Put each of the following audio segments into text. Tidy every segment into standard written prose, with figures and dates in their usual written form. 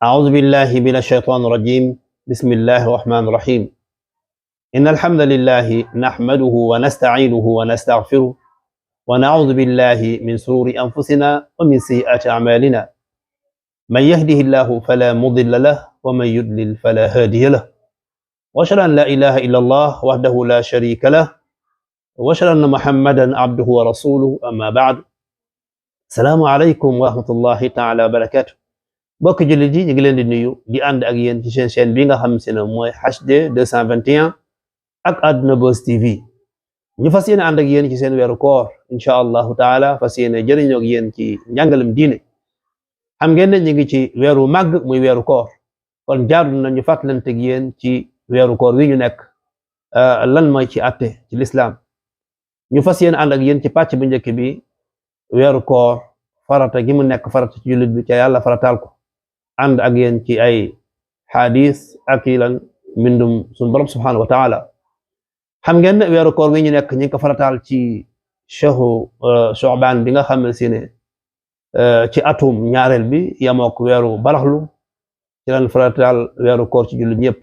أعوذ بالله من الشيطان الرجيم. بسم الله الرحمن الرحيم. إن الحمد لله نحمده ونستعينه ونستغفره ونعوذ بالله من شرور أنفسنا ومن سيئات أعمالنا. من يهده الله فلا مضل له ومن يضلل فلا هادي له. وأشهد أن لا إله إلا الله وحده لا شريك له وأشهد أن محمدا عبده ورسوله. أما بعد. السلام عليكم ورحمة الله تعالى وبركاته. mbokk jullit yi ñu ngi leen di nuyu di ànd ak yéen ci seen chaîne bi nga xam si ne mooy HD 221 ak Adduna Buzz TV ñu fas yéene ànd ak yéen ci seen weeru koor incha allahu taala fas yéene jëriñoo ak yéen ci njàngalem diine. xam ngeen ne ñu ngi ci weeru màgg muy weeru koor, kon jaadu na ñu fàttalante ak yéen ci weeru koor wi ñu nekk lan mooy ci àtte ci lislaam. ñu fas yéene ànd ak yéen ci pàcc bu njëkk bi weeru koor farata gi mu nekk farata ci jullit bi ca yàlla farataal ko, ànd ak yéen ci ay xadis ak yi lan mbindum suñu borom subhanahu wa taala. xam ngeen ne weeru koor wi ñu nekk ñu ngi ko farataal ci shahru Sha'ban bi nga xam ne si ne ci atum ñaareel bi yamook weeru baraxlu ci lan farataal weeru koor ci jullit ñëpp.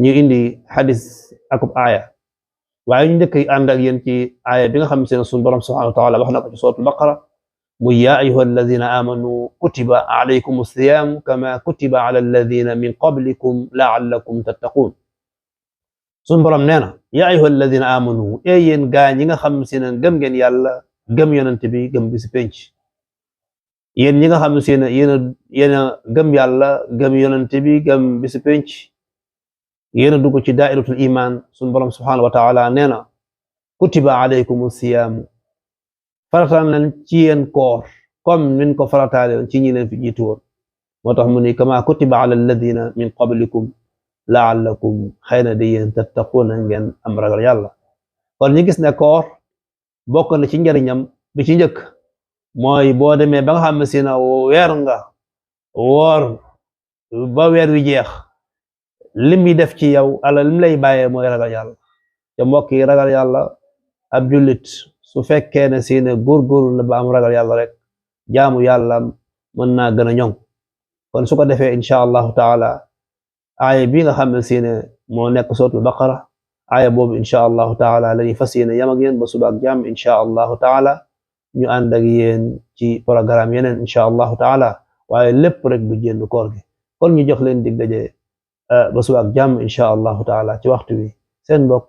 ñu indi xadis akub aaya, waaye ñu njëkk ànd ak yéen ci aaya bi nga xam ne si ne suñu borom subhanahu wa taala wax na ko ci suratul baqara muy yaa ayyuha alladina amanu kutiba alaykum as-siyam kama kutiba ala alladina min qablikum la'allakum tattaqun. suñu borom nee na yaa ayyuha alladina amanu, yéen gaa ñi nga xam si ne gëm ngeen yàlla gëm yonent bi gëm bisi penc. yéen ñi nga xam si ne yéen a gëm yàlla gëm yonent bi gëm bisi penc, yéen a dugg ci daa'iratul iman. suñu borom subhanahu wa ta'ala nee na kutiba alaykum as-siyam, farataal nañ ci yéen koor comme nin ko farataale ci ñi leen fi jiitu woon. moo tax mu ni kama kutiba ala alladina min qablikum la'allakum xëy na di yéen tattaquuna ngeen am ragal yàlla. kon ñu gis ne koor bokk na ci njariñam bi ci njëkk mooy boo demee ba nga xam ne si na weer nga woor ba weer wi jeex, lim yi def ci yow ala lim lay bàyyee mooy ragal yàlla. te mbokk yi ragal yàlla ab jullit su fekkee ne si ne góorgóorlu na ba am ragal yàlla rek jaamu yàlla mën naa gën a ñoŋ. kon su ko defee incha allahu taala aaya bi nga xam ne si ne moo nekk suratul baqara, aaya boobu incha allahu taala lañuy fas yéene yam ak yéen ba suba ak jàmm incha allahu taala. ñu ànd ak yéen ci programme yeneen incha allahu taala, waaye lépp rek du jénn koor gi. kon ñu jox leen dig daje ba suba ak jàmm incha allahu taala ci waxtu wi. seen mbokk